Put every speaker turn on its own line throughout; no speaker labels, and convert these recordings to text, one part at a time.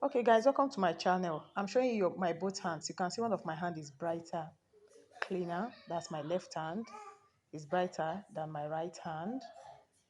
Okay guys, welcome to my channel. I'm showing you my both hands. You can see one of my hand is brighter, cleaner. That's my left hand. Is brighter than my right hand,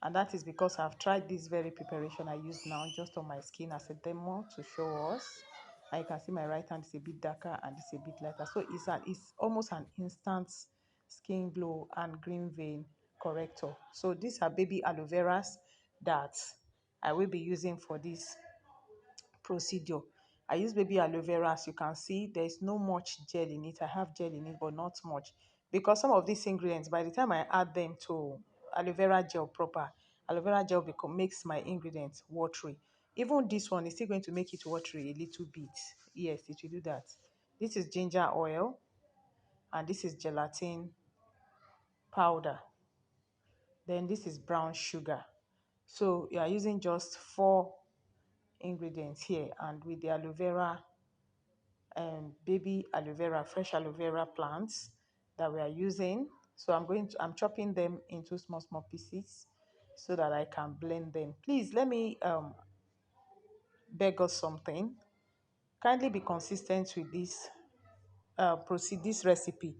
and that is because I've tried this very preparation I use now just on my skin as a demo to show us. And you can see my right hand is a bit darker and it's a bit lighter, so it's almost an instant skin glow and green vein corrector. So these are baby aloe veras that I will be using for this procedure. I use baby aloe vera. As you can see, there is no much gel in it. I have gel in it, but not much, because some of these ingredients, by the time I add them to aloe vera gel proper, aloe vera gel makes my ingredients watery. Even this one is still going to make it watery a little bit. Yes, it will do that. This is ginger oil, and this is gelatin powder. Then this is brown sugar. So you are using just 4 ingredients here, and with the aloe vera, baby aloe vera, fresh aloe vera plants that we are using. So I'm chopping them into small pieces so that I can blend them. Please let me beg us something. Kindly be consistent with this recipe,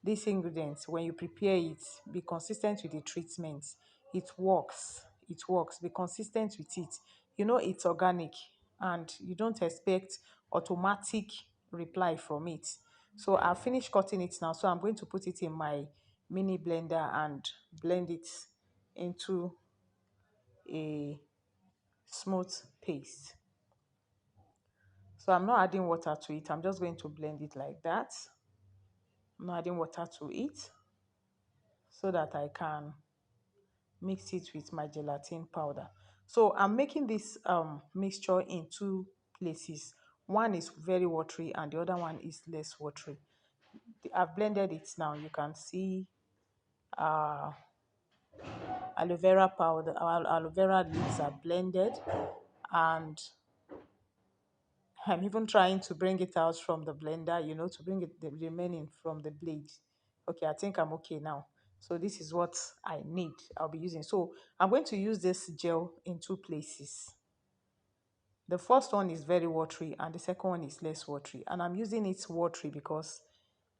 these ingredients. When you prepare it, be consistent with the treatment. It works. It works. Be consistent with it. You know it's organic, and you don't expect automatic reply from it. So I've finished cutting it now, so I'm going to put it in my mini blender and blend it into a smooth paste. So I'm not adding water to it. I'm just going to blend it like that. I'm not adding water to it, so that I can mix it with my gelatin powder. So I'm making this mixture in 2 places. One is very watery and the other one is less watery. I've blended it now. You can see uh, aloe vera powder, aloe vera leaves are blended, and I'm even trying to bring it out from the blender, to bring it the remaining from the blade. Okay, I think I'm okay now. So this is what I need. I'll be using. So I'm going to use this gel in 2 places. The first one is very watery and the second one is less watery. And I'm using it watery because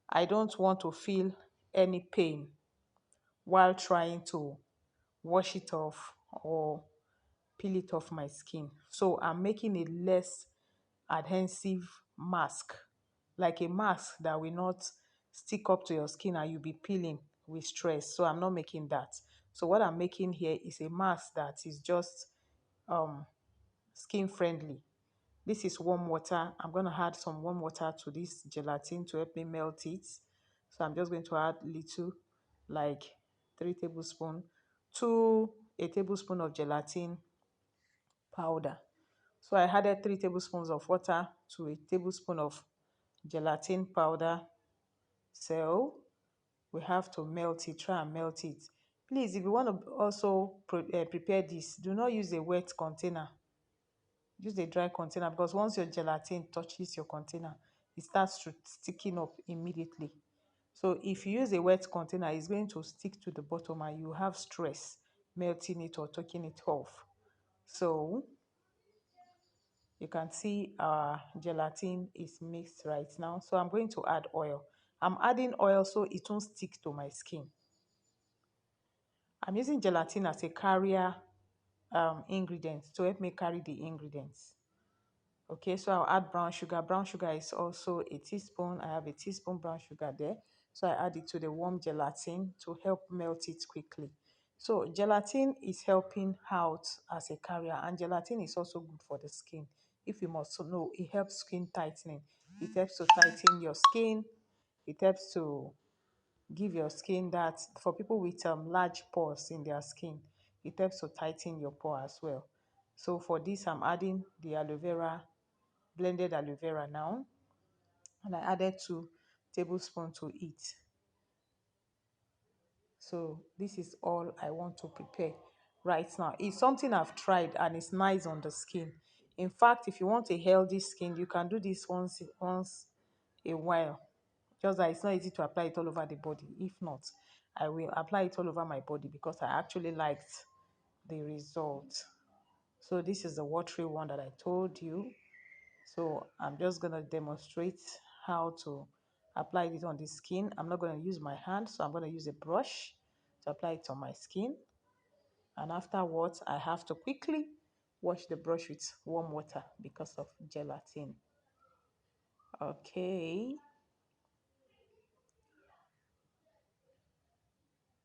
I don't want to feel any pain while trying to wash it off or peel it off my skin. So I'm making a less adhesive mask, like a mask that will not stick up to your skin and you'll be peeling with stress. So I'm not making that. So what I'm making here is a mask that is just skin friendly. This is warm water. I'm going to add some warm water to this gelatin to help me melt it. So I'm just going to add little, like 3 tablespoons to a tablespoon of gelatin powder. So I added 3 tablespoons of water to a tablespoon of gelatin powder. So we have to melt it, try and melt it. Please, if you want to also prepare this, do not use a wet container. Use a dry container, because once your gelatin touches your container, it starts to sticking up immediately. So if you use a wet container, it's going to stick to the bottom and you have stress melting it or taking it off. So you can see our gelatin is mixed right now. So I'm going to add oil. I'm adding oil so it won't stick to my skin. I'm using gelatin as a carrier ingredient to help me carry the ingredients. Okay, so I'll add brown sugar. Brown sugar is also a teaspoon. I have a teaspoon brown sugar there. So I add it to the warm gelatin to help melt it quickly. So gelatin is helping out as a carrier, and gelatin is also good for the skin. If you must know, it helps skin tightening. It helps to tighten your skin. It helps to give your skin that, for people with large pores in their skin, it helps to tighten your pore as well. So for this, I'm adding the aloe vera, blended aloe vera now, and I added 2 tablespoons to it. So this is all I want to prepare right now. It's something I've tried and it's nice on the skin. In fact, if you want a healthy skin, you can do this once a while. Just that it's not easy to apply it all over the body. If not, I will apply it all over my body because I actually liked the result. So this is the watery one that I told you. So I'm just going to demonstrate how to apply it on the skin. I'm not going to use my hand, so I'm going to use a brush to apply it on my skin. And afterwards, I have to quickly wash the brush with warm water because of gelatin. Okay,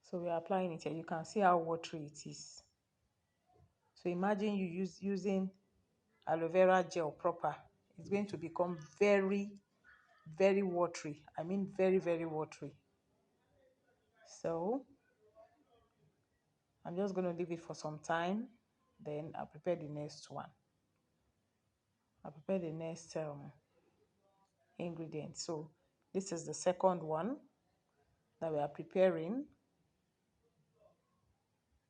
so we're applying it here. You can see how watery it is. So imagine you using aloe vera gel proper. It's going to become very, very watery. I mean very, very watery. So I'm just going to leave it for some time. Then I'll prepare the next one. I'll prepare the next ingredient. So this is the second one that we are preparing.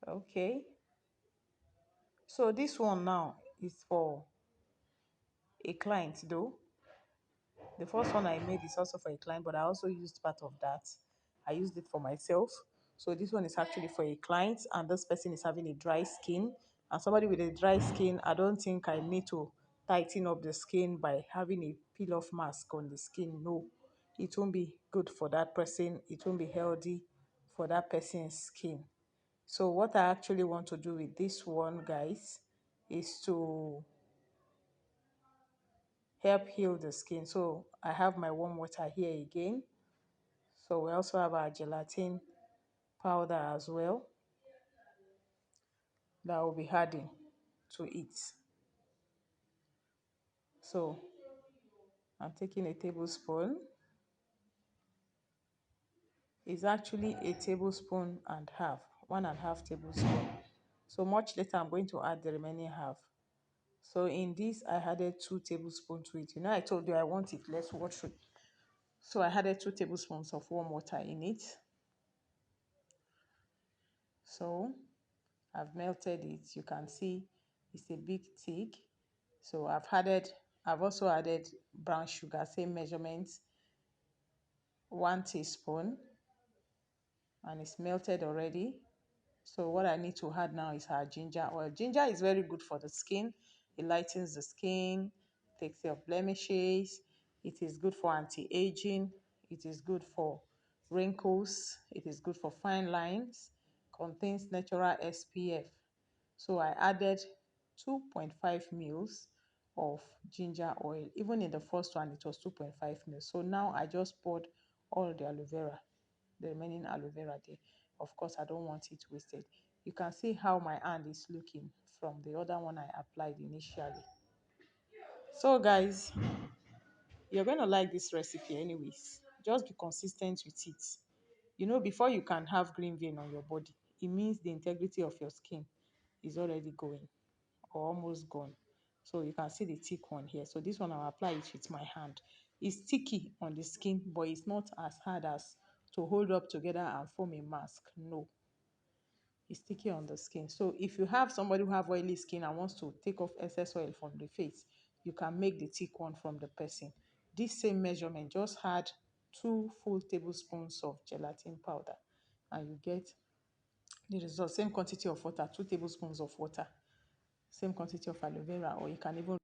Okay. So this one now is for a client though. The first one I made is also for a client, but I also used part of that. I used it for myself. So this one is actually for a client, and this person is having a dry skin. And somebody with a dry skin, I don't think I need to tighten up the skin by having a peel-off mask on the skin. No, it won't be good for that person. It won't be healthy for that person's skin. So what I actually want to do with this one, guys, is to help heal the skin. So I have my warm water here again. So we also have our gelatin powder as well that will be adding to it. So I'm taking a tablespoon. It's actually a tablespoon and half, 1.5 tablespoon. So much later I'm going to add the remaining half. So in this I added 2 tablespoons to it. You know, I told you I want it less watery. So I added 2 tablespoons of warm water in it. So I've melted it. You can see it's a big thick. So I've also added brown sugar, same measurements, 1 teaspoon, and it's melted already. So what I need to add now is our ginger oil. Ginger is very good for the skin. It lightens the skin, takes care of blemishes. It is good for anti-aging. It is good for wrinkles. It is good for fine lines. Contains natural SPF. So I added 2.5 mils of ginger oil. Even in the first one, it was 2.5 mils. So now I just poured all the aloe vera, the remaining aloe vera there. Of course, I don't want it wasted. You can see how my hand is looking from the other one I applied initially. So guys, you're going to like this recipe anyways. Just be consistent with it. You know, before you can have green vein on your body, it means the integrity of your skin is already going or almost gone. So you can see the thick one here. So this one I'll apply it with my hand. It's sticky on the skin, but it's not as hard as to hold up together and form a mask. No, it's sticky on the skin. So if you have somebody who have oily skin and wants to take off excess oil from the face, you can make the thick one from the person. This same measurement, just add 2 full tablespoons of gelatin powder and you get the result. Same quantity of water, 2 tablespoons of water, same quantity of aloe vera, or you can even